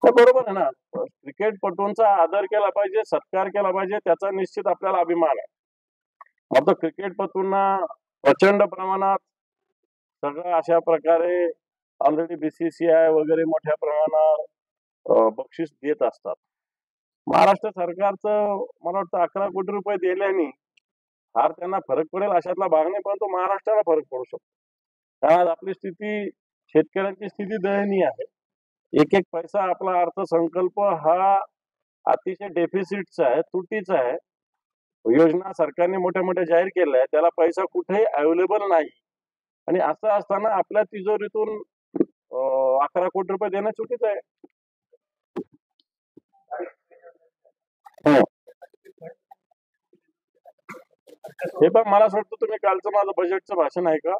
नाही, बरोबर आहे ना. क्रिकेटपटूंचा आदर केला पाहिजे, सत्कार केला पाहिजे, त्याचा निश्चित आपल्याला अभिमान आहे. आता क्रिकेटपटूंना प्रचंड प्रमाणात सगळं अशा प्रकारे ऑलरेडी बीसीसीआय वगैरे मोठ्या प्रमाणावर बक्षीस देत असतात. महाराष्ट्र सरकारचं मला वाटतं 11 कोटी रुपये दिल्याने फार त्यांना फरक पडेल अशातला भाग नाही, परंतु महाराष्ट्राला फरक पडू शकतो. कारण आज आपली स्थिती, शेतकऱ्यांची स्थिती दयनीय आहे. एक एक पैसा आपला अर्थसंकल्प हा अतिशय डेफिसिटचा आहे, तुटीचा आहे. योजना सरकारने मोठ्या मोठ्या जाहीर केल्या आहेत, त्याला पैसा कुठेही अवेलेबल नाही. आणि असं असताना आपल्या तिजोरीतून 11 कोटी रुपये देणं चुकीचं आहे. हं. हे पण मला असं वाटतं, तुम्ही कालचं माझं बजेटचं भाषण आहे का?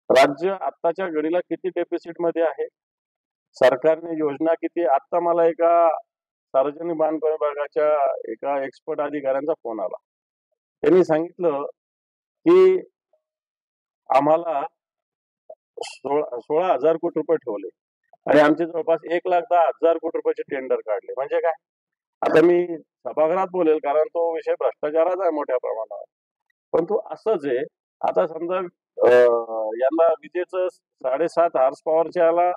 राज्य आत्ताच्या घडीला किती डेफिसिट मध्ये आहे, सरकारने योजना किती. आता मला एका सार्वजनिक बांधकाम विभागाच्या एका एक्सपर्ट अधिकाऱ्यांचा फोन आला. त्यांनी सांगितलं की आम्हाला 16,000 कोटी रुपये ठेवले आणि आमचे जवळपास 1,10,000 कोटी रुपयाचे टेंडर काढले. म्हणजे काय? आता मी सभागृहात बोलेल, कारण तो विषय भ्रष्टाचाराचा आहे मोठ्या प्रमाणावर. परंतु असंच आहे, आता समजा यांना विजेचं 7.5 हॉर्स पॉवरच्या याला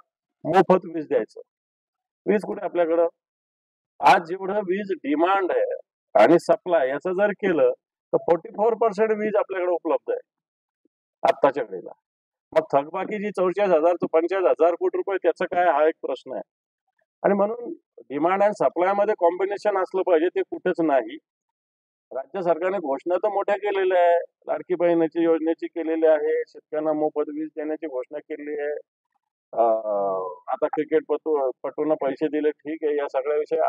मोफत वीज द्यायचं. वीज कुठे आपल्याकडं? आज जेवढं वीज डिमांड आहे आणि सप्लाय याचं जर केलं तर 44% वीज आपल्याकडे उपलब्ध आहे आत्ताच्या वेळेला. मग थकबाकीची 44,000 ते 45,000 कोटी रुपये त्याचं काय, हा एक प्रश्न आहे. आणि म्हणून डिमांड आणि सप्लाय मध्ये कॉम्बिनेशन असलं पाहिजे, ते कुठेच नाही. राज्य सरकारने घोषणा तर मोठ्या केलेल्या आहे, लाडकी बहिणीची योजनेची केलेली आहे, शेतकऱ्यांना मोफत वीज देण्याची घोषणा केली आहे. आता क्रिकेट पटूंना पैसे दिले, ठीक आहे, या सगळ्या विषय